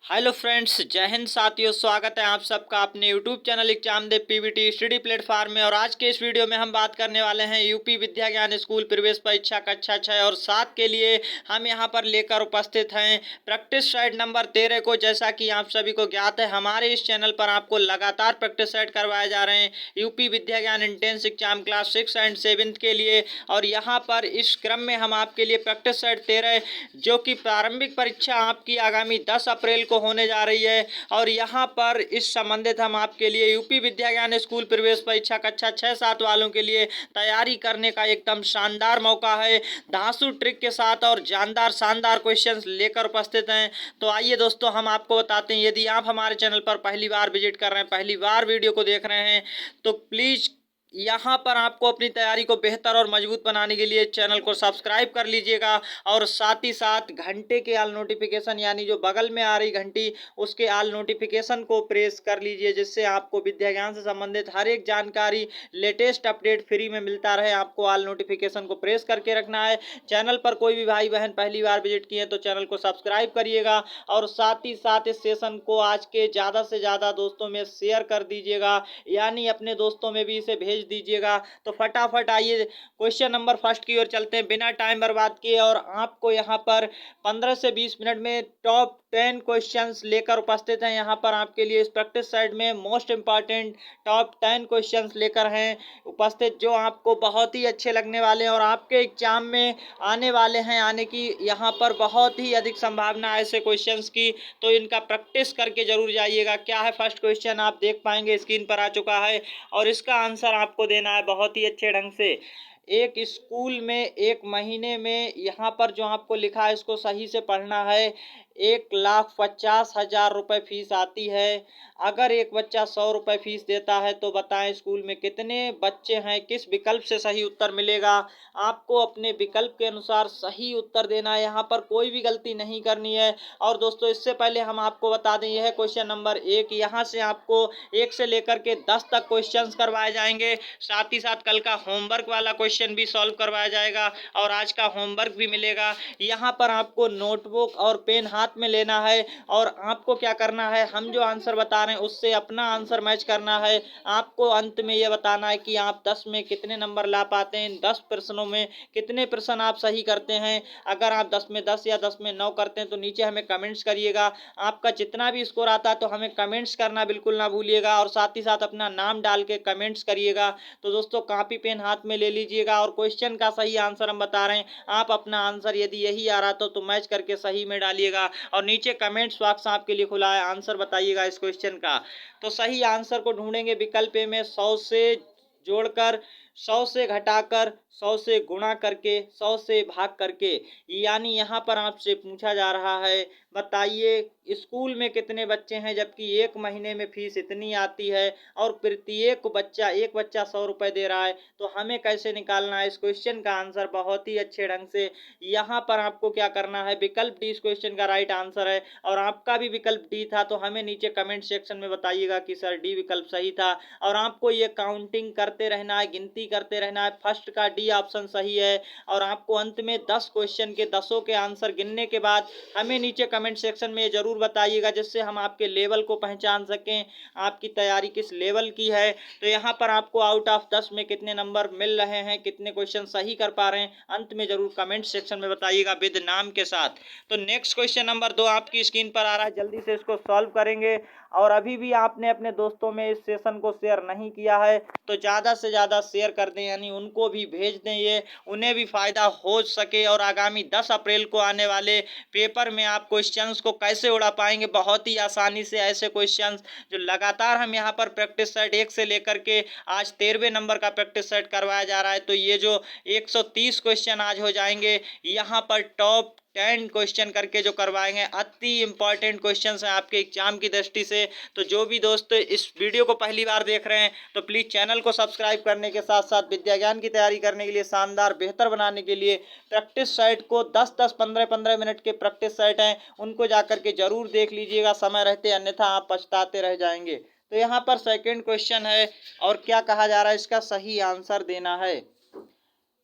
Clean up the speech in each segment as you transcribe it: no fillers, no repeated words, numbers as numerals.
Hello friends, जय हिंद साथियों। स्वागत है आप सबका अपने यूट्यूब चैनल एग्जामदेव पीवीटी स्टडी प्लेटफॉर्म में। और आज के इस वीडियो में हम बात करने वाले हैं यूपी विद्या ज्ञान स्कूल प्रवेश परीक्षा कक्षा 6 और 7 के लिए हम यहां पर लेकर उपस्थित हैं प्रैक्टिस सेट नंबर 13 को। जैसा कि आप सभी को ज्ञात है, हमारे इस चैनल पर आपको लगातार प्रैक्टिस सेट करवाए जा रहे हैं यूपी विद्या ज्ञान इंटेंस एग्जाम क्लास 6 एंड 7 के लिए। और यहाँ पर इस क्रम में हम आपके लिए प्रैक्टिस सेट 13 जो कि प्रारंभिक परीक्षा आपकी आगामी 10 अप्रैल को होने जा रही है। और यहाँ पर इस संबंधित हम आपके लिए यूपी विद्या ज्ञान स्कूल प्रवेश परीक्षा कक्षा 6-7 वालों के लिए तैयारी करने का एकदम शानदार मौका है, धांसू ट्रिक के साथ और जानदार शानदार क्वेश्चंस लेकर उपस्थित हैं। तो आइए दोस्तों, हम आपको बताते हैं, यदि आप हमारे चैनल पर पहली बार विजिट कर रहे हैं, पहली बार वीडियो को देख रहे हैं, तो प्लीज़ यहाँ पर आपको अपनी तैयारी को बेहतर और मजबूत बनाने के लिए चैनल को सब्सक्राइब कर लीजिएगा। और साथ ही साथ घंटे के ऑल नोटिफिकेशन यानी जो बगल में आ रही घंटी, उसके ऑल नोटिफिकेशन को प्रेस कर लीजिए, जिससे आपको विद्या ज्ञान से संबंधित हर एक जानकारी लेटेस्ट अपडेट फ्री में मिलता रहे। आपको ऑल नोटिफिकेशन को प्रेस करके रखना है। चैनल पर कोई भी भाई बहन पहली बार विजिट किए तो चैनल को सब्सक्राइब करिएगा। और साथ ही साथ इस सेशन को आज के ज़्यादा से ज़्यादा दोस्तों में शेयर कर दीजिएगा, यानी अपने दोस्तों में भी इसे भेज दीजिएगा। तो फटाफट आइए क्वेश्चन नंबर फर्स्ट की ओर चलते हैं बिना टाइम बर्बाद किए। और आपको यहाँ पर 15 से 20 मिनट में टॉप 10 क्वेश्चंस लेकर उपस्थित हैं। यहाँ पर आपके लिए इस प्रैक्टिस साइड में मोस्ट इंपॉर्टेंट टॉप 10 क्वेश्चंस लेकर हैं उपस्थित, जो आपको बहुत ही अच्छे लगने वाले हैं और आपके एग्जाम में आने वाले हैं, आने की यहाँ पर बहुत ही अधिक संभावना है ऐसे क्वेश्चंस की। तो इनका प्रैक्टिस करके जरूर जाइएगा। क्या है फर्स्ट क्वेश्चन, आप देख पाएंगे स्क्रीन पर आ चुका है और इसका आंसर आपको देना है बहुत ही अच्छे ढंग से। एक स्कूल में एक महीने में, यहाँ पर जो आपको लिखा है इसको सही से पढ़ना है, 1,50,000 रुपये फीस आती है। अगर एक बच्चा 100 रुपये फीस देता है तो बताएं स्कूल में कितने बच्चे हैं, किस विकल्प से सही उत्तर मिलेगा। आपको अपने विकल्प के अनुसार सही उत्तर देना है, यहाँ पर कोई भी गलती नहीं करनी है। और दोस्तों, इससे पहले हम आपको बता दें, यह है क्वेश्चन नंबर 1। यहाँ से आपको 1 से लेकर के 10 तक क्वेश्चंस करवाए जाएंगे। साथ ही साथ कल का होमवर्क वाला क्वेश्चन भी सॉल्व करवाया जाएगा और आज का होमवर्क भी मिलेगा। यहाँ पर आपको नोटबुक और पेन हाथ में लेना है और आपको क्या करना है, हम जो आंसर बता रहे हैं उससे अपना आंसर मैच करना है। आपको अंत में यह बताना है कि आप 10 में कितने नंबर ला पाते हैं, 10 प्रश्नों में कितने प्रश्न आप सही करते हैं। अगर आप 10 में 10 या 10 में 9 करते हैं तो नीचे हमें कमेंट्स करिएगा। आपका जितना भी स्कोर आता है तो हमें कमेंट्स करना बिल्कुल ना भूलिएगा और साथ ही साथ अपना नाम डाल के कमेंट्स करिएगा। तो दोस्तों, कॉपी पेन हाथ में ले लीजिएगा और क्वेश्चन का सही आंसर हम बता रहे हैं, आप अपना आंसर यदि यही आ रहा तो मैच करके सही में डालिएगा। और नीचे कमेंट्स बॉक्स आपके लिए खुला है, आंसर बताइएगा इस क्वेश्चन का। तो सही आंसर को ढूंढेंगे विकल्प ए में 100 से जोड़कर, 100 से घटाकर, 100 से गुणा करके, 100 से भाग करके। यानी यहाँ पर आपसे पूछा जा रहा है, बताइए स्कूल में कितने बच्चे हैं जबकि एक महीने में फीस इतनी आती है और प्रत्येक बच्चा, एक बच्चा 100 रुपये दे रहा है, तो हमें कैसे निकालना है इस क्वेश्चन का आंसर बहुत ही अच्छे ढंग से। यहाँ पर आपको क्या करना है, विकल्प डी इस क्वेश्चन का राइट आंसर है और आपका भी विकल्प डी था, तो हमें नीचे कमेंट सेक्शन में बताइएगा कि सर डी विकल्प सही था। और आपको ये काउंटिंग करते रहना है, गिनती करते रहना है। फर्स्ट का डी ऑप्शन सही है और आपको अंत में 10 क्वेश्चन के 10 के आंसर गिनने के बाद हमें नीचे कमेंट सेक्शन में जरूर बताइएगा, जिससे हम आपके लेवल को पहचान सकें, आपकी तैयारी किस लेवल की है। तो यहाँ पर आपको आउट ऑफ 10 में कितने नंबर मिल रहे हैं, कितने क्वेश्चन सही कर पा रहे हैं, अंत में जरूर कमेंट सेक्शन में बताइएगा विद नाम के साथ। तो नेक्स्ट क्वेश्चन नंबर 2 आपकी स्क्रीन पर आ रहा है, जल्दी से इसको सॉल्व करेंगे। और अभी भी आपने अपने दोस्तों में इस सेशन को शेयर नहीं किया है तो ज़्यादा से ज़्यादा शेयर कर दें, यानी उनको भी भेज दें, ये उन्हें भी फ़ायदा हो सके। और आगामी 10 अप्रैल को आने वाले पेपर में आप क्वेश्चंस को कैसे उड़ा पाएंगे बहुत ही आसानी से, ऐसे क्वेश्चंस जो लगातार हम यहाँ पर प्रैक्टिस सेट 1 से लेकर के आज 13वें नंबर का प्रैक्टिस सेट करवाया जा रहा है। तो ये जो 130 क्वेश्चन आज हो जाएंगे, यहाँ पर टॉप 10 क्वेश्चन करके जो करवाएंगे, अति इंपॉर्टेंट क्वेश्चन हैं आपके एग्जाम की दृष्टि से। तो जो भी दोस्त इस वीडियो को पहली बार देख रहे हैं तो प्लीज़ चैनल को सब्सक्राइब करने के साथ साथ विद्या ज्ञान की तैयारी करने के लिए, शानदार बेहतर बनाने के लिए प्रैक्टिस साइट को 10-10, 15-15 मिनट के प्रैक्टिस साइट हैं, उनको जाकर के जरूर देख लीजिएगा समय रहते, अन्यथा आप पछताते रह जाएंगे। तो यहाँ पर सेकेंड क्वेश्चन है और क्या कहा जा रहा है, इसका सही आंसर देना है।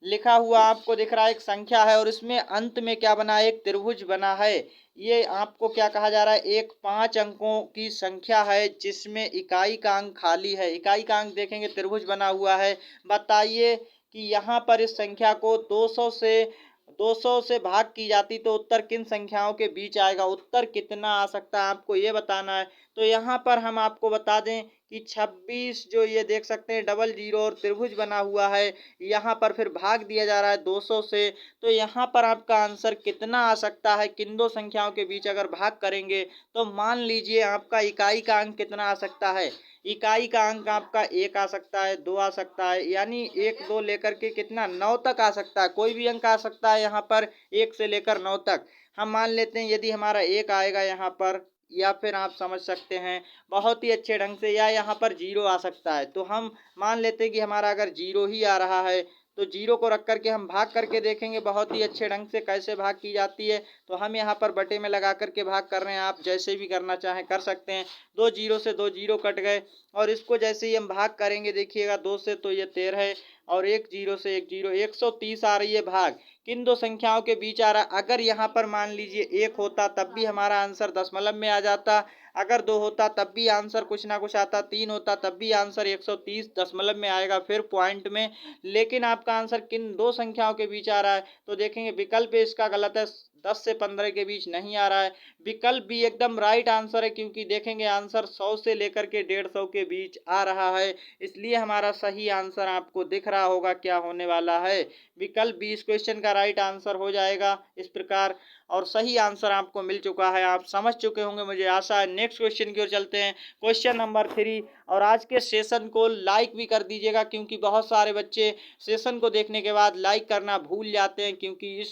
लिखा हुआ आपको दिख रहा है एक संख्या है और इसमें अंत में क्या बना है, एक त्रिभुज बना है। ये आपको क्या कहा जा रहा है, एक 5 अंकों की संख्या है जिसमें इकाई का अंक खाली है। इकाई का अंक देखेंगे त्रिभुज बना हुआ है। बताइए कि यहाँ पर इस संख्या को 200 से भाग की जाती तो उत्तर किन संख्याओं के बीच आएगा, उत्तर कितना आ सकता है आपको ये बताना है। तो यहाँ पर हम आपको बता दें कि 26 जो ये देख सकते हैं डबल जीरो और त्रिभुज बना हुआ है, यहाँ पर फिर भाग दिया जा रहा है 200 से। तो यहाँ पर आपका आंसर कितना आ सकता है, किन दो संख्याओं के बीच अगर भाग करेंगे तो मान लीजिए आपका इकाई का अंक कितना आ सकता है। इकाई का अंक आपका 1 आ सकता है, 2 आ सकता है, यानी 1 2 लेकर के कितना 9 तक आ सकता है। कोई भी अंक आ सकता है यहाँ पर 1 से लेकर 9 तक। हम मान लेते हैं यदि हमारा 1 आएगा यहाँ पर, या फिर आप समझ सकते हैं बहुत ही अच्छे ढंग से, या यहाँ पर 0 आ सकता है। तो हम मान लेते हैं कि हमारा अगर 0 ही आ रहा है तो 0 को रख करके हम भाग करके देखेंगे बहुत ही अच्छे ढंग से कैसे भाग की जाती है। तो हम यहाँ पर बटे में लगा करके भाग कर रहे हैं, आप जैसे भी करना चाहें कर सकते हैं। 2 जीरो से 2 जीरो कट गए और इसको जैसे ही हम भाग करेंगे देखिएगा 2 से तो ये 13 है और 1 जीरो से 1 जीरो 130 आ रही है भाग। किन दो संख्याओं के बीच आ रहा है, अगर यहाँ पर मान लीजिए 1 होता तब भी हमारा आंसर दशमलव में आ जाता, अगर 2 होता तब भी आंसर कुछ ना कुछ आता, 3 होता तब भी आंसर 130 दशमलव में आएगा फिर पॉइंट में। लेकिन आपका आंसर किन दो संख्याओं के बीच आ रहा है, तो देखेंगे विकल्प इसका गलत है, 10 से 15 के बीच नहीं आ रहा है। विकल्प भी एकदम राइट आंसर है, क्योंकि देखेंगे आंसर 100 से लेकर के 150 के बीच आ रहा है, इसलिए हमारा सही आंसर आपको दिख रहा होगा क्या होने वाला है। विकल्प बी इस क्वेश्चन का राइट आंसर हो जाएगा इस प्रकार, और सही आंसर आपको मिल चुका है, आप समझ चुके होंगे मुझे आशा है। नेक्स्ट क्वेश्चन की ओर चलते हैं, क्वेश्चन नंबर 3। और आज के सेशन को लाइक भी कर दीजिएगा, क्योंकि बहुत सारे बच्चे सेशन को देखने के बाद लाइक करना भूल जाते हैं, क्योंकि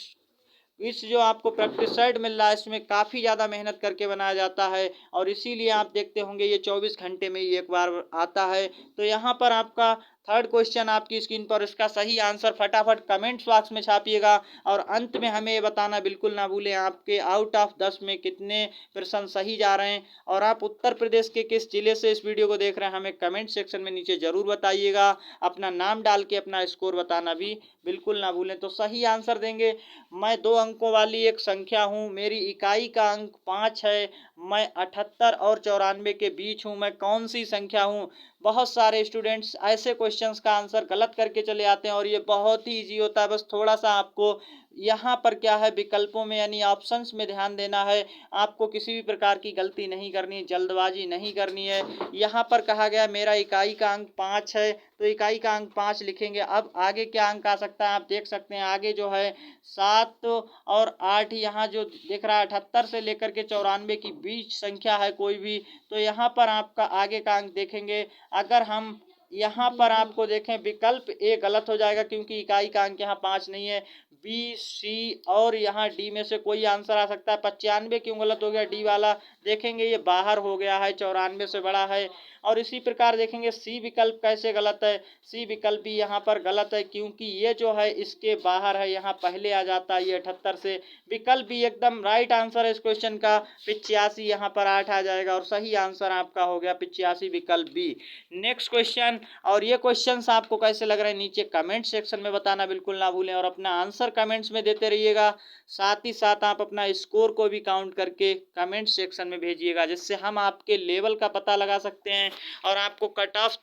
इस जो आपको प्रैक्टिस सेट मिल रहा है इसमें काफ़ी ज़्यादा मेहनत करके बनाया जाता है, और इसीलिए आप देखते होंगे ये 24 घंटे में ही एक बार आता है। तो यहाँ पर आपका थर्ड क्वेश्चन आपकी स्क्रीन पर, इसका सही आंसर फटाफट कमेंट्स बॉक्स में छापिएगा, और अंत में हमें ये बताना बिल्कुल ना भूलें आपके आउट ऑफ 10 में कितने प्रश्न सही जा रहे हैं, और आप उत्तर प्रदेश के किस जिले से इस वीडियो को देख रहे हैं हमें कमेंट सेक्शन में नीचे ज़रूर बताइएगा। अपना नाम डाल के अपना स्कोर बताना भी बिल्कुल ना भूलें। तो सही आंसर देंगे, मैं 2 अंकों वाली एक संख्या हूँ, मेरी इकाई का अंक 5 है, मैं 78 और 94 के बीच हूँ, मैं कौन सी संख्या हूँ। बहुत सारे स्टूडेंट्स ऐसे क्वेश्चंस का आंसर गलत करके चले आते हैं, और ये बहुत ही इजी होता है, बस थोड़ा सा आपको यहाँ पर क्या है विकल्पों में यानी ऑप्शंस में ध्यान देना है। आपको किसी भी प्रकार की गलती नहीं करनी है, जल्दबाजी नहीं करनी है। यहाँ पर कहा गया मेरा इकाई का अंक 5 है, तो इकाई का अंक 5 लिखेंगे। अब आगे क्या अंक आ सकता है आप देख सकते हैं, आगे जो है 7 और 8, यहाँ जो दिख रहा है 78 से लेकर के 94 की बीच संख्या है कोई भी, तो यहाँ पर आपका आगे का अंक देखेंगे। अगर हम यहाँ पर आपको देखें विकल्प ए गलत हो जाएगा, क्योंकि इकाई का अंक यहाँ 5 नहीं है। बी सी और यहाँ डी में से कोई आंसर आ सकता है। 95 क्यों गलत हो गया, डी वाला देखेंगे ये बाहर हो गया है, 94 से बड़ा है। और इसी प्रकार देखेंगे सी विकल्प कैसे गलत है, सी विकल्प भी यहाँ पर गलत है, क्योंकि ये जो है इसके बाहर है, यहाँ पहले आ जाता है ये 78 से। विकल्प भी एकदम राइट आंसर है इस क्वेश्चन का, 85 यहाँ पर 8 आ जाएगा, और सही आंसर आपका हो गया 85 विकल्प बी। नेक्स्ट क्वेश्चन, और ये क्वेश्चंस आपको कैसे लग रहे हैं नीचे कमेंट सेक्शन में बताना बिल्कुल ना भूलें, और अपना आंसर कमेंट्स में देते रहिएगा। साथ ही साथ आप अपना स्कोर को भी काउंट करके कमेंट सेक्शन में भेजिएगा, जिससे हम आपके लेवल का पता लगा सकते हैं और आपको कट ऑफ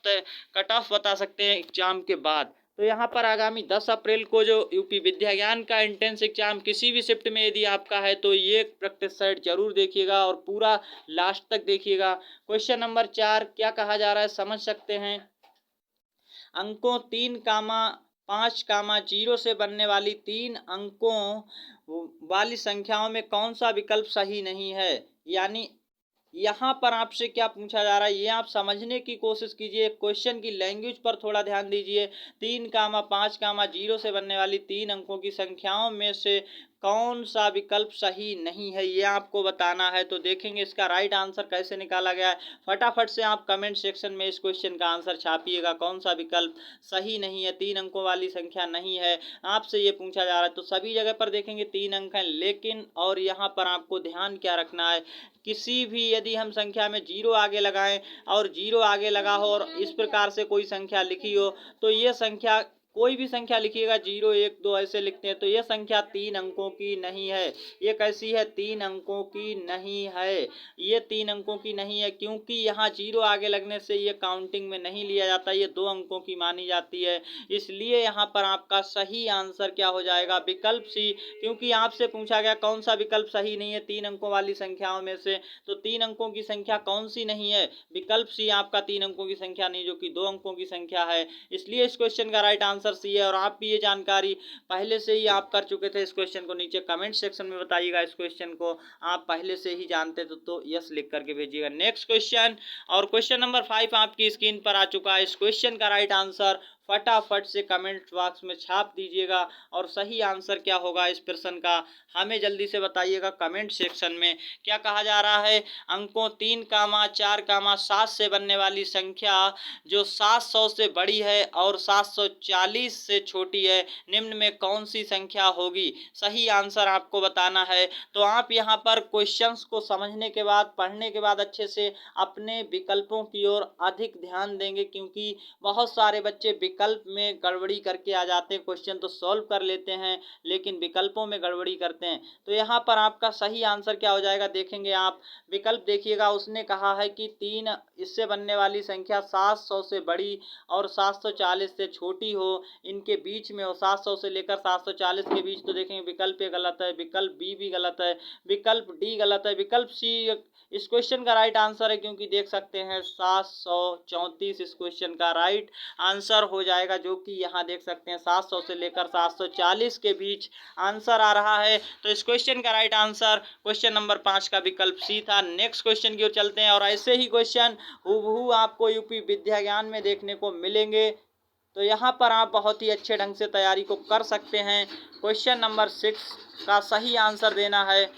बता सकते हैं एग्जाम के बाद। तो यहाँ पर आगामी 10 अप्रैल को जो यूपी विद्या ज्ञान का एंट्रेंस एग्जाम किसी भी शिफ्ट में यदि आपका है, तो ये प्रैक्टिस सेट जरूर देखिएगा और पूरा लास्ट तक देखिएगा। क्वेश्चन नंबर 4 क्या कहा जा रहा है समझ सकते हैं। अंकों 3,5,0 से बनने वाली 3 अंकों वाली संख्याओं में कौन सा विकल्प सही नहीं है, यानी यहाँ पर आपसे क्या पूछा जा रहा है ये आप समझने की कोशिश कीजिए। क्वेश्चन की लैंग्वेज पर थोड़ा ध्यान दीजिए। 3,5,0 से बनने वाली 3 अंकों की संख्याओं में से कौन सा विकल्प सही नहीं है, ये आपको बताना है। तो देखेंगे इसका राइट आंसर कैसे निकाला गया है। फटाफट से आप कमेंट सेक्शन में इस क्वेश्चन का आंसर छापिएगा, कौन सा विकल्प सही नहीं है, 3 अंकों वाली संख्या नहीं है, आपसे ये पूछा जा रहा है। तो सभी जगह पर देखेंगे 3 अंक हैं, लेकिन और यहाँ पर आपको ध्यान क्या रखना है, किसी भी यदि हम संख्या में 0 आगे लगाएं और 0 आगे लगा हो और इस प्रकार से कोई संख्या लिखी हो, तो ये संख्या कोई भी संख्या लिखिएगा 0 1 2 ऐसे लिखते हैं तो यह संख्या 3 अंकों की नहीं है। ये कैसी है? 3 अंकों की नहीं है। ये 3 अंकों की नहीं है क्योंकि यहाँ 0 आगे लगने से ये काउंटिंग में नहीं लिया जाता, ये 2 अंकों की मानी जाती है। इसलिए यहाँ पर आपका सही आंसर क्या हो जाएगा? विकल्प सी। क्योंकि आपसे पूछा गया कौन सा विकल्प सही नहीं है 3 अंकों वाली संख्याओं में से, तो 3 अंकों की संख्या कौन सी नहीं है? विकल्प सी आपका 3 अंकों की संख्या नहीं, जो कि 2 अंकों की संख्या है। इसलिए इस क्वेश्चन का राइट आंसर सी है। और आप भी ये जानकारी पहले से ही आप कर चुके थे, इस क्वेश्चन को नीचे कमेंट सेक्शन में बताइएगा। इस क्वेश्चन को आप पहले से ही जानते तो यस लिख करके भेजिएगा। नेक्स्ट क्वेश्चन, और क्वेश्चन नंबर 5 आपकी स्क्रीन पर आ चुका है। इस क्वेश्चन का राइट आंसर फटाफट से कमेंट बॉक्स में छाप दीजिएगा। और सही आंसर क्या होगा इस प्रश्न का हमें जल्दी से बताइएगा कमेंट सेक्शन में। क्या कहा जा रहा है? अंकों 3, 4, 7 से बनने वाली संख्या जो 700 से बड़ी है और 740 से छोटी है, निम्न में कौन सी संख्या होगी? सही आंसर आपको बताना है। तो आप यहाँ पर क्वेश्चंस को समझने के बाद, पढ़ने के बाद अच्छे से अपने विकल्पों की ओर अधिक ध्यान देंगे, क्योंकि बहुत सारे बच्चे विकल्प में गड़बड़ी करके आ जाते हैं। क्वेश्चन तो सॉल्व कर लेते हैं लेकिन विकल्पों में गड़बड़ी करते हैं। तो यहाँ पर आपका सही आंसर क्या हो जाएगा? देखेंगे आप विकल्प, देखिएगा उसने कहा है कि 3 इससे बनने वाली संख्या 700 से बड़ी और 740 से छोटी हो, इनके बीच में हो, 700 से लेकर 740 के बीच। तो देखेंगे विकल्प ए गलत है, विकल्प बी भी गलत है, विकल्प डी गलत है, विकल्प सी इस क्वेश्चन का राइट आंसर है, क्योंकि देख सकते हैं 734 इस क्वेश्चन का राइट आंसर हो जाएगा, जो कि यहाँ देख सकते हैं 700 से लेकर 740 के बीच आंसर आ रहा है। तो इस क्वेश्चन का राइट आंसर क्वेश्चन नंबर 5 का विकल्प सी था। नेक्स्ट क्वेश्चन की ओर चलते हैं, और ऐसे ही क्वेश्चन हूबहू आपको यूपी विद्या ज्ञान में देखने को मिलेंगे। तो यहाँ पर आप बहुत ही अच्छे ढंग से तैयारी को कर सकते हैं। क्वेश्चन नंबर 6 का सही आंसर देना है।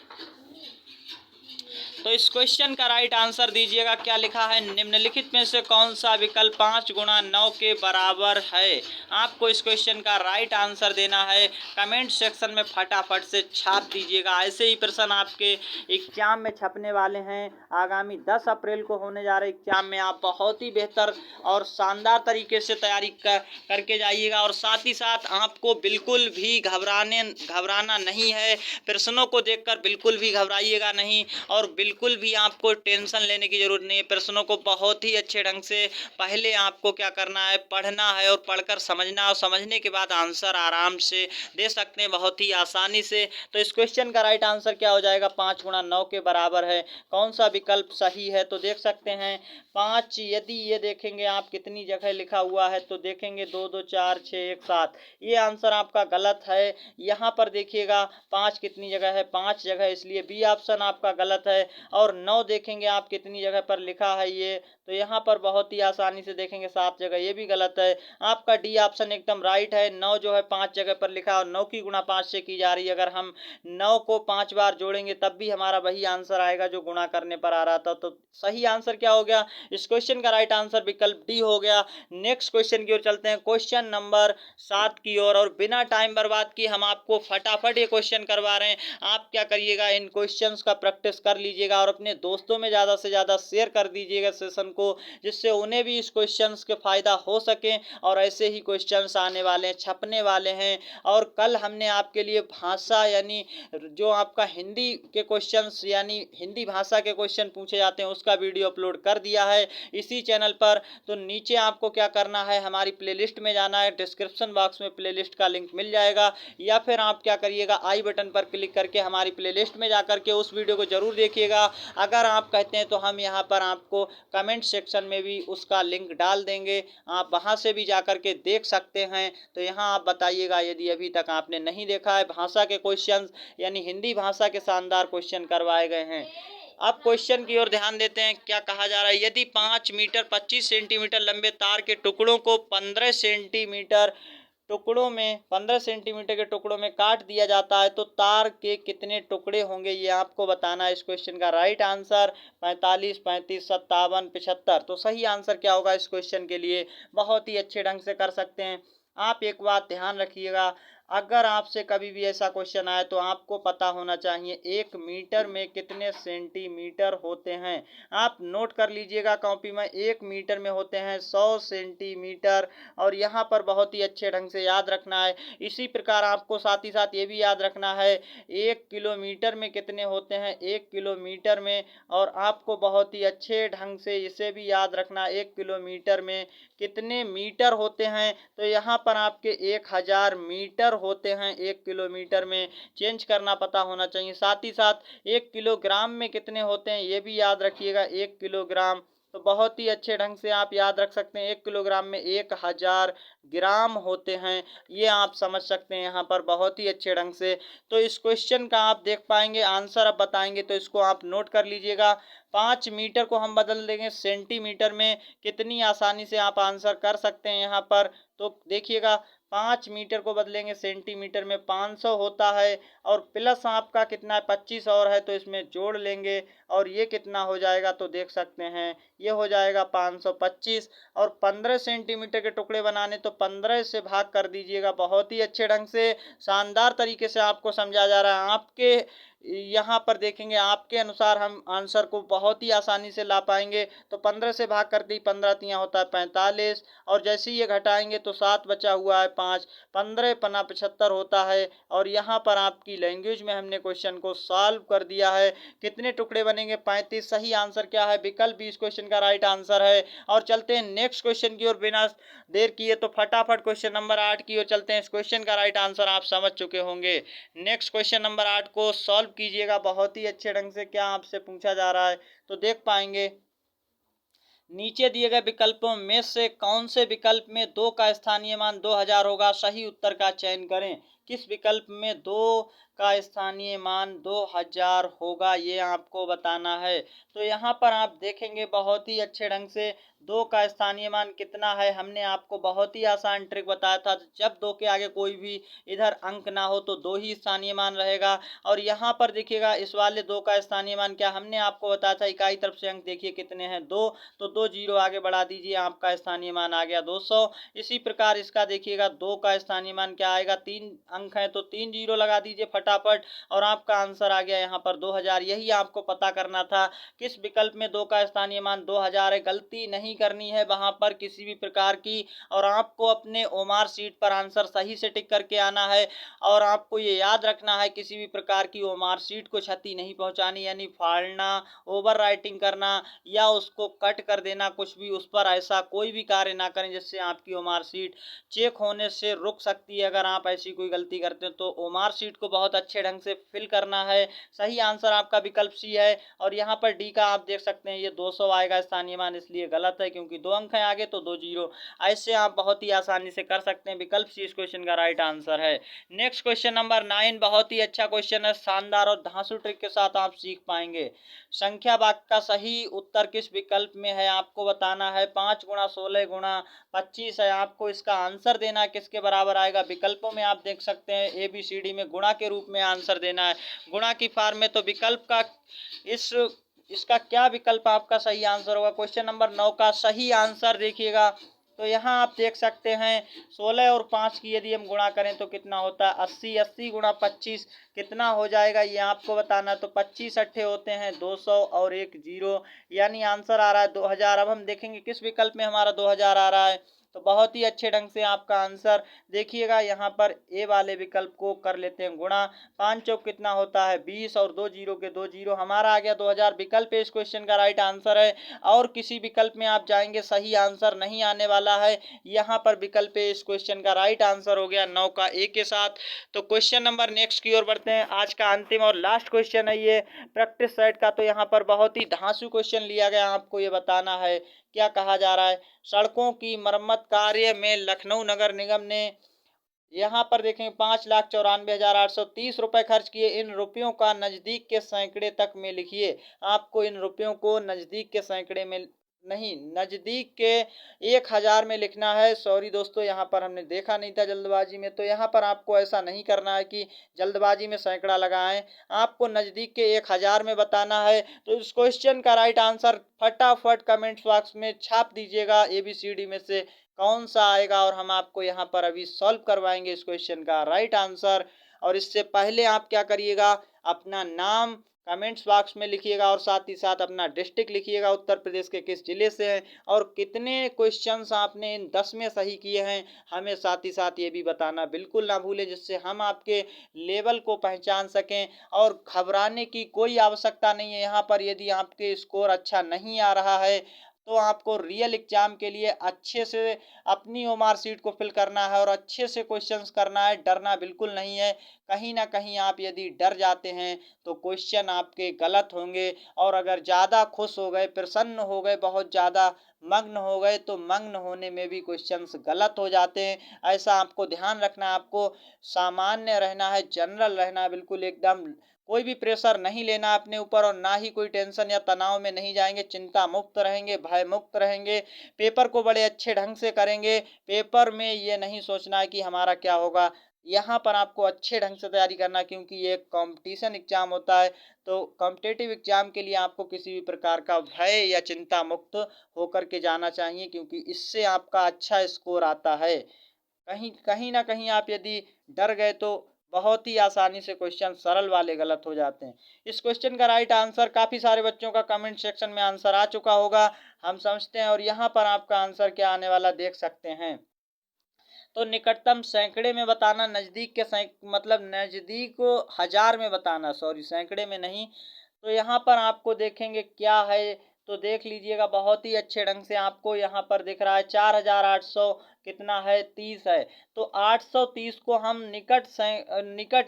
तो इस क्वेश्चन का राइट आंसर दीजिएगा। क्या लिखा है? निम्नलिखित में से कौन सा विकल्प 5 गुणा 9 के बराबर है? आपको इस क्वेश्चन का राइट आंसर देना है। कमेंट सेक्शन में फटाफट से छाप दीजिएगा। ऐसे ही प्रश्न आपके एग्जाम में छपने वाले हैं। आगामी 10 अप्रैल को होने जा रहे एग्जाम में आप बहुत ही बेहतर और शानदार तरीके से तैयारी करके जाइएगा। और साथ ही साथ आपको बिल्कुल भी घबराना नहीं है। प्रश्नों को देखकर बिल्कुल भी घबराइएगा नहीं, और बिल्कुल भी आपको टेंशन लेने की जरूरत नहीं है। प्रश्नों को बहुत ही अच्छे ढंग से पहले आपको क्या करना है? पढ़ना है, और पढ़कर समझना, और समझने के बाद आंसर आराम से दे सकते हैं, बहुत ही आसानी से। तो इस क्वेश्चन का राइट आंसर क्या हो जाएगा? 5 गुणा 9 के बराबर है। कौन सा विकल्प सही है? तो देख सकते हैं 5, यदि ये देखेंगे आप कितनी जगह लिखा हुआ है, तो देखेंगे 2 2 4 6 1 7, ये आंसर आपका गलत है। यहाँ पर देखिएगा 5 कितनी जगह है? 5 जगह, इसलिए बी ऑप्शन आपका गलत है। और 9 देखेंगे आप कितनी जगह पर लिखा है ये, तो यहाँ पर बहुत ही आसानी से देखेंगे 7 जगह, ये भी गलत है। आपका डी ऑप्शन एकदम राइट है। 9 जो है 5 जगह पर लिखा है, और 9 की गुणा 5 से की जा रही है। अगर हम 9 को 5 बार जोड़ेंगे तब भी हमारा वही आंसर आएगा जो गुणा करने पर आ रहा था। तो सही आंसर क्या हो गया? इस क्वेश्चन का राइट आंसर विकल्प डी हो गया। नेक्स्ट क्वेश्चन की ओर चलते हैं, क्वेश्चन नंबर 7 की ओर। और बिना टाइम बर्बाद किए हम आपको फटाफट ये क्वेश्चन करवा रहे हैं। आप क्या करिएगा? इन क्वेश्चंस का प्रैक्टिस कर लीजिएगा, और अपने दोस्तों में ज़्यादा से ज़्यादा शेयर कर दीजिएगा सेशन को, जिससे उन्हें भी इस क्वेश्चंस के फ़ायदा हो सके। और ऐसे ही क्वेश्चंस आने वाले हैं, छपने वाले हैं। और कल हमने आपके लिए भाषा, यानी जो आपका हिंदी के क्वेश्चंस, यानी हिंदी भाषा के क्वेश्चन पूछे जाते हैं, उसका वीडियो अपलोड कर दिया है इसी चैनल पर। तो नीचे आपको क्या करना है? हमारी प्लेलिस्ट में जाना है। डिस्क्रिप्शन बॉक्स में प्लेलिस्ट का लिंक मिल जाएगा, या फिर आप क्या करिएगा? आई बटन पर क्लिक करके हमारी प्लेलिस्ट में जाकर के उस वीडियो को जरूर देखिएगा। अगर आप कहते हैं तो हम यहाँ पर आपको कमेंट सेक्शन में भी उसका लिंक डाल देंगे, आप वहाँ से भी जाकर के देख सकते हैं। तो यहाँ आप बताइएगा यदि अभी तक आपने नहीं देखा है। भाषा के क्वेश्चन, यानी हिंदी भाषा के शानदार क्वेश्चन करवाए गए हैं। अब क्वेश्चन की ओर ध्यान देते हैं। क्या कहा जा रहा है? यदि 5 मीटर 25 सेंटीमीटर लंबे तार के टुकड़ों को 15 सेंटीमीटर के टुकड़ों में काट दिया जाता है, तो तार के कितने टुकड़े होंगे? ये आपको बताना है। इस क्वेश्चन का राइट आंसर 45, 35, 57, 75। तो सही आंसर क्या होगा इस क्वेश्चन के लिए? बहुत ही अच्छे ढंग से कर सकते हैं आप। एक बात ध्यान रखिएगा, अगर आपसे कभी भी ऐसा क्वेश्चन आए तो आपको पता होना चाहिए 1 मीटर में कितने सेंटीमीटर होते हैं। आप नोट कर लीजिएगा कॉपी में, 1 मीटर में होते हैं 100 सेंटीमीटर, और यहाँ पर बहुत ही अच्छे ढंग से याद रखना है। इसी प्रकार आपको साथ ही साथ ये भी याद रखना है 1 किलोमीटर में कितने होते हैं 1 किलोमीटर में, और आपको बहुत ही अच्छे ढंग से इसे भी याद रखना 1 किलोमीटर में कितने मीटर होते हैं। तो यहाँ पर आपके 1000 मीटर होते हैं 1 किलोमीटर में, चेंज करना पता होना चाहिए। साथ ही साथ 1 किलोग्राम में कितने होते हैं ये भी याद रखिएगा 1 किलोग्राम। तो बहुत ही अच्छे ढंग से आप याद रख सकते हैं 1 किलोग्राम में 1000 ग्राम होते हैं, ये आप समझ सकते हैं यहाँ पर बहुत ही अच्छे ढंग से। तो इस क्वेश्चन का आप देख पाएंगे आंसर अब बताएंगे, तो इसको आप नोट कर लीजिएगा। 5 मीटर को हम बदल देंगे सेंटीमीटर में, कितनी आसानी से आप आंसर कर सकते हैं यहाँ पर। तो देखिएगा 5 मीटर को बदलेंगे सेंटीमीटर में 500 होता है, और प्लस आपका कितना है 25 और है तो इसमें जोड़ लेंगे, और ये कितना हो जाएगा तो देख सकते हैं ये हो जाएगा 525। और 15 सेंटीमीटर के टुकड़े बनाने तो 15 से भाग कर दीजिएगा। बहुत ही अच्छे ढंग से शानदार तरीके से आपको समझा जा रहा है। आपके यहाँ पर देखेंगे आपके अनुसार हम आंसर को बहुत ही आसानी से ला पाएंगे। तो 15 से भाग कर दी, 15 तियाँ होता है 45, और जैसे ही ये घटाएंगे तो 7 बचा हुआ है 5, 15 पन्ना 75 होता है। और यहाँ पर आपकी लैंग्वेज में हमने क्वेश्चन को सॉल्व कर दिया है। कितने टुकड़े बनेंगे 35। सही आंसर क्या है, विकल्प बी इस क्वेश्चन का राइट आंसर है। और चलते हैं नेक्स्ट क्वेश्चन की ओर, बिना देर किए तो फटाफट क्वेश्चन नंबर 8 की ओर चलते हैं। इस क्वेश्चन का राइट आंसर आप समझ चुके होंगे। नेक्स्ट क्वेश्चन नंबर 8 को सॉल्व कीजिएगा बहुत ही अच्छे ढंग से। क्या आपसे पूछा जा रहा है तो देख पाएंगे, नीचे दिए गए विकल्पों में से कौन से विकल्प में 2 का स्थानीय मान 2000 होगा, सही उत्तर का चयन करें। किस विकल्प में 2 का स्थानीय मान 2000 होगा ये आपको बताना है। तो यहाँ पर आप देखेंगे बहुत ही अच्छे ढंग से 2 का स्थानीय मान कितना है। हमने आपको बहुत ही आसान ट्रिक बताया था, जब 2 के आगे कोई भी इधर अंक ना हो तो 2 ही स्थानीय मान रहेगा। और यहाँ पर देखिएगा इस वाले 2 का स्थानीय मान क्या हमने आपको बताया था, इकाई तरफ से अंक देखिए कितने हैं 2, तो 2 जीरो आगे बढ़ा दीजिए, आपका स्थानीय मान आ गया 200। इसी प्रकार इसका देखिएगा 2 का स्थानीय मान क्या आएगा, 3 अंक है तो 3 जीरो लगा दीजिए फटाफट, और आपका आंसर आ गया यहाँ पर 2000। यही आपको पता करना था किस विकल्प में 2 का स्थानीय मान 2000 है। गलती नहीं करनी है वहां पर किसी भी प्रकार की, और आपको अपने ओमार सीट पर आंसर सही से टिक करके आना है। और आपको ये याद रखना है किसी भी प्रकार की ओमार सीट को क्षति नहीं पहुंचानी, यानी फाड़ना, ओवर राइटिंग करना या उसको कट कर देना, कुछ भी उस पर ऐसा कोई भी कार्य ना करें जिससे आपकी ओमार सीट चेक होने से रुक सकती है। अगर आप ऐसी कोई गलती करते हैं तो ओमार सीट को बहुत अच्छे ढंग से फिल करना है। सही आंसर आपका विकल्प सी है। और यहाँ पर डी का आप देख सकते हैं ये 200 आएगा स्थानीय मान, इसलिए गलत है क्योंकि 2 अंक हैं आगे तो 2 जीरो। ऐसे आप बहुत ही आसानी से कर सकते हैं, विकल्प सी इस क्वेश्चन का राइट आंसर है। नेक्स्ट क्वेश्चन नंबर 9 बहुत ही अच्छा क्वेश्चन है, शानदार और धांसू ट्रिक के साथ आप सीख पाएंगे। संख्या वाक्य का सही उत्तर किस विकल्प में है आपको बताना है। 5 गुणा 16 गुणा 25 है, आपको इसका आंसर देना है किसके बराबर आएगा। विकल्पों में आप देख सकते हैं ABCD में गुणा के रूप में आंसर देना है, गुणा की फॉर्म में। तो विकल्प का इसका क्या विकल्प आपका सही आंसर होगा। क्वेश्चन नंबर 9 का सही आंसर देखिएगा, तो यहाँ आप देख सकते हैं 16 और 5 की यदि हम गुणा करें तो कितना होता है 80। 80 गुणा 25 कितना हो जाएगा ये आपको बताना। तो 25 अट्ठे होते हैं 200 और 1 जीरो, यानी आंसर आ रहा है 2000। अब हम देखेंगे किस विकल्प में हमारा 2000 आ रहा है। तो बहुत ही अच्छे ढंग से आपका आंसर देखिएगा, यहाँ पर ए वाले विकल्प को कर लेते हैं गुणा। 5 चौक कितना होता है 20, और 2 जीरो के 2 जीरो, हमारा आ गया 2000। विकल्प इस क्वेश्चन का राइट आंसर है। और किसी विकल्प में आप जाएंगे सही आंसर नहीं आने वाला है। यहाँ पर विकल्प इस क्वेश्चन का राइट आंसर हो गया 9 का ए के साथ। तो क्वेश्चन नंबर नेक्स्ट की ओर बढ़ते हैं। आज का अंतिम और लास्ट क्वेश्चन है ये प्रैक्टिस सेट का। तो यहाँ पर बहुत ही धांसू क्वेश्चन लिया गया, आपको ये बताना है क्या कहा जा रहा है। सड़कों की मरम्मत कार्य में लखनऊ नगर निगम ने यहाँ पर देखें 5,94,830 रुपए खर्च किए। इन रुपयों का नजदीक के सैकड़े तक में लिखिए। आपको इन रुपयों को नजदीक के सैकड़े में नहीं, नजदीक के 1000 में लिखना है। सॉरी दोस्तों, यहाँ पर हमने देखा नहीं था जल्दबाजी में, तो यहाँ पर आपको ऐसा नहीं करना है कि जल्दबाजी में सैकड़ा लगाएं, आपको नजदीक के 1000 में बताना है। तो इस क्वेश्चन का राइट आंसर फटाफट कमेंट बॉक्स में छाप दीजिएगा ABCD में से कौन सा आएगा, और हम आपको यहाँ पर अभी सॉल्व करवाएंगे इस क्वेश्चन का राइट आंसर। और इससे पहले आप क्या करिएगा, अपना नाम कमेंट्स बॉक्स में लिखिएगा और साथ ही साथ अपना डिस्ट्रिक्ट लिखिएगा, उत्तर प्रदेश के किस जिले से हैं, और कितने क्वेश्चंस आपने इन 10 में सही किए हैं हमें साथ ही साथ ये भी बताना बिल्कुल ना भूलें, जिससे हम आपके लेवल को पहचान सकें। और घबराने की कोई आवश्यकता नहीं है यहाँ पर। यदि आपके स्कोर अच्छा नहीं आ रहा है तो आपको रियल एग्जाम के लिए अच्छे से अपनी ओमार सीट को फिल करना है और अच्छे से क्वेश्चंस करना है, डरना बिल्कुल नहीं है। कहीं ना कहीं आप यदि डर जाते हैं तो क्वेश्चन आपके गलत होंगे, और अगर ज़्यादा खुश हो गए, प्रसन्न हो गए, बहुत ज़्यादा मग्न हो गए, तो मग्न होने में भी क्वेश्चंस गलत हो जाते हैं। ऐसा आपको ध्यान रखना है। आपको सामान्य रहना है, जनरल रहना है, बिल्कुल एकदम कोई भी प्रेशर नहीं लेना अपने ऊपर, और ना ही कोई टेंशन या तनाव में नहीं जाएंगे। चिंता मुक्त रहेंगे, भय मुक्त रहेंगे, पेपर को बड़े अच्छे ढंग से करेंगे। पेपर में ये नहीं सोचना है कि हमारा क्या होगा, यहाँ पर आपको अच्छे ढंग से तैयारी करना है, क्योंकि ये कंपटीशन एग्जाम होता है। तो कॉम्पिटिटिव एग्जाम के लिए आपको किसी भी प्रकार का भय या चिंता मुक्त होकर के जाना चाहिए, क्योंकि इससे आपका अच्छा स्कोर आता है। कहीं कहीं ना कहीं आप यदि डर गए तो बहुत ही आसानी से क्वेश्चन सरल वाले गलत हो जाते हैं। इस क्वेश्चन का राइट आंसर काफी सारे बच्चों का कमेंट सेक्शन में आंसर आ चुका होगा, हम समझते हैं। और यहाँ पर आपका आंसर क्या आने वाला देख सकते हैं। तो निकटतम सैकड़े में बताना, नजदीक के मतलब नजदीक हजार में बताना, सॉरी सैकड़े में नहीं। तो यहाँ पर आपको देखेंगे क्या है, तो देख लीजिएगा बहुत ही अच्छे ढंग से। आपको यहाँ पर दिख रहा है 4800 कितना है, 30 है। तो 830 को हम निकट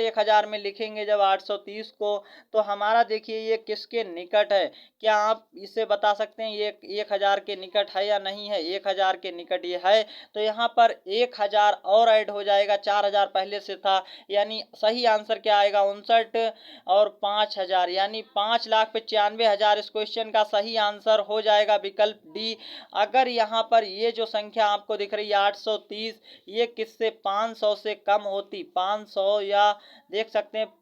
1000 में लिखेंगे जब 830 को, तो हमारा देखिए ये किसके निकट है। क्या आप इसे बता सकते हैं ये 1000 के निकट है या नहीं है? 1000 के निकट ये है। तो यहाँ पर 1000 और ऐड हो जाएगा, 4000 पहले से था, यानी सही आंसर क्या आएगा, 59 और 5000 यानी 5,95,000 इस क्वेश्चन का सही आंसर हो जाएगा, विकल्प डी। अगर यहाँ पर ये जो संख्या आपको दिख रही है 830, ये किससे 500 से कम होती, 500 या देख सकते हैं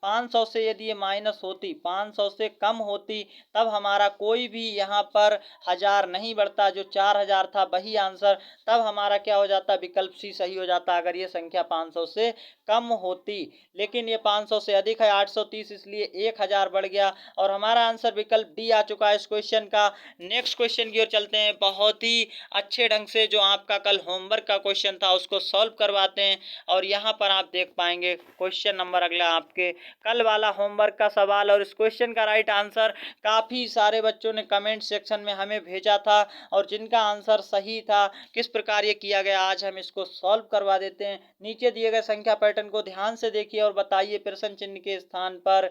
500 से यदि ये माइनस होती, 500 से कम होती, तब हमारा कोई भी यहाँ पर हजार नहीं बढ़ता, जो 4000 था वही आंसर, तब हमारा क्या हो जाता, विकल्प सी सही हो जाता अगर ये संख्या 500 से कम होती। लेकिन ये 500 से अधिक है, 830, इसलिए 1000 बढ़ गया, और हमारा आंसर विकल्प डी आ चुका है इस क्वेश्चन का। नेक्स्ट क्वेश्चन की ओर चलते हैं। बहुत ही अच्छे ढंग से जो आपका कल होमवर्क का क्वेश्चन था उसको सॉल्व करवाते हैं। और यहाँ पर आप देख पाएंगे क्वेश्चन नंबर अगला आपके कल वाला होमवर्क का सवाल, और इस क्वेश्चन का राइट आंसर काफ़ी सारे बच्चों ने कमेंट सेक्शन में हमें भेजा था, और जिनका आंसर सही था। किस प्रकार ये किया गया आज हम इसको सॉल्व करवा देते हैं। नीचे दिए गए संख्या पैटर्न को ध्यान से देखिए और बताइए प्रश्न चिन्ह के स्थान पर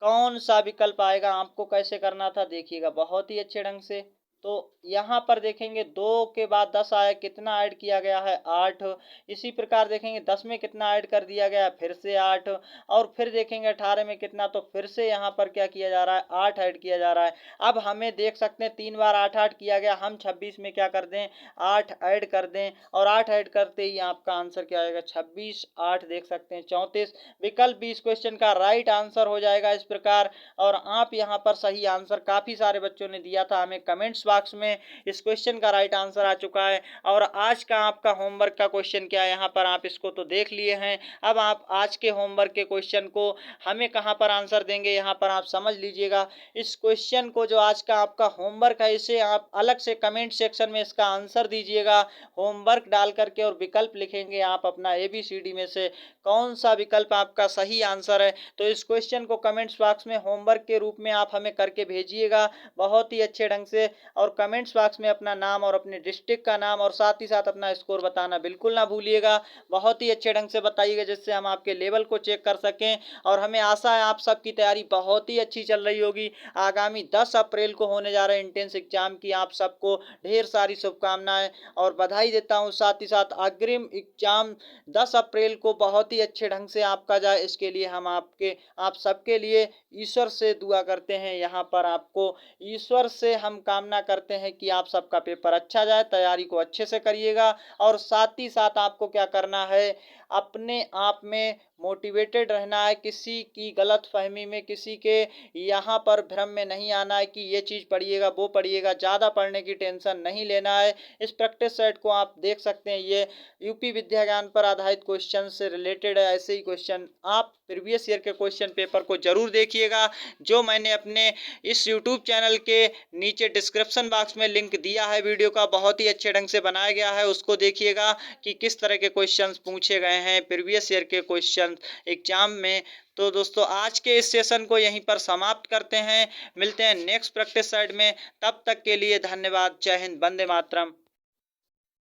कौन सा विकल्प आएगा। आपको कैसे करना था देखिएगा बहुत ही अच्छे ढंग से। तो यहाँ पर देखेंगे 2 के बाद 10 आया, कितना ऐड किया गया है, 8। इसी प्रकार देखेंगे 10 में कितना ऐड कर दिया गया है, फिर से 8। और फिर देखेंगे 18 में कितना, तो फिर से यहाँ पर क्या किया जा रहा है, 8 ऐड किया जा रहा है। अब हमें देख सकते हैं 3 बार 8 8 किया गया, हम 26 में क्या कर दें, 8 ऐड कर दें, और 8 ऐड करते ही आपका आंसर क्या आएगा, 26 8 देख सकते हैं 34। विकल्प बी इस क्वेश्चन का राइट आंसर हो जाएगा इस प्रकार। और आप यहाँ पर सही आंसर काफ़ी सारे बच्चों ने दिया था हमें कमेंट्स बॉक्स में, इस क्वेश्चन का राइट आंसर आ चुका है। और आज का आपका होमवर्क का क्वेश्चन क्या है, यहाँ पर आप इसको तो देख लिए हैं। अब आप आज के होमवर्क के क्वेश्चन को हमें कहाँ पर आंसर देंगे, यहाँ पर आप समझ लीजिएगा। इस क्वेश्चन को जो आज का आपका होमवर्क है, इसे आप अलग से कमेंट सेक्शन में इसका आंसर दीजिएगा होमवर्क डाल करके, और विकल्प लिखेंगे आप अपना ABCD में से कौन सा विकल्प आपका सही आंसर है। तो इस क्वेश्चन को कमेंट्स बॉक्स में होमवर्क के रूप में आप हमें करके भेजिएगा बहुत ही अच्छे ढंग से। और कमेंट्स बॉक्स में अपना नाम और अपने डिस्ट्रिक्ट का नाम और साथ ही साथ अपना स्कोर बताना बिल्कुल ना भूलिएगा। बहुत ही अच्छे ढंग से बताइएगा, जिससे हम आपके लेवल को चेक कर सकें। और हमें आशा है आप सबकी तैयारी बहुत ही अच्छी चल रही होगी। आगामी 10 अप्रैल को होने जा रहे इंट्रेंस एग्जाम की आप सबको ढेर सारी शुभकामनाएं और बधाई देता हूं। साथ ही साथ अग्रिम एग्जाम 10 अप्रैल को बहुत ही अच्छे ढंग से आपका जाए, इसके लिए हम आप सबके लिए ईश्वर से दुआ करते हैं। यहाँ पर आपको ईश्वर से हम कामना करते हैं कि आप सबका पेपर अच्छा जाए, तैयारी को अच्छे से करिएगा। और साथ ही साथ आपको क्या करना है, अपने आप में मोटिवेटेड रहना है, किसी की गलतफहमी में, किसी के यहाँ पर भ्रम में नहीं आना है कि ये चीज़ पढ़िएगा, वो पढ़िएगा, ज़्यादा पढ़ने की टेंशन नहीं लेना है। इस प्रैक्टिस सेट को आप देख सकते हैं, ये यूपी विद्या ज्ञान पर आधारित क्वेश्चन से रिलेटेड है। ऐसे ही क्वेश्चन आप प्रीवियस ईयर के क्वेश्चन पेपर को जरूर देखिएगा, जो मैंने अपने इस यूट्यूब चैनल के नीचे डिस्क्रिप्शन बॉक्स में लिंक दिया है वीडियो का, बहुत ही अच्छे ढंग से बनाया गया है। उसको देखिएगा कि किस तरह के क्वेश्चंस पूछे गए हैं प्रीवियस ईयर के क्वेश्चन एग्जाम में। तो दोस्तों आज के इस सेशन को यहीं पर समाप्त करते हैं, मिलते हैं नेक्स्ट प्रैक्टिस साइड में। तब तक के लिए धन्यवाद। जय हिंद, वंदे मातरम।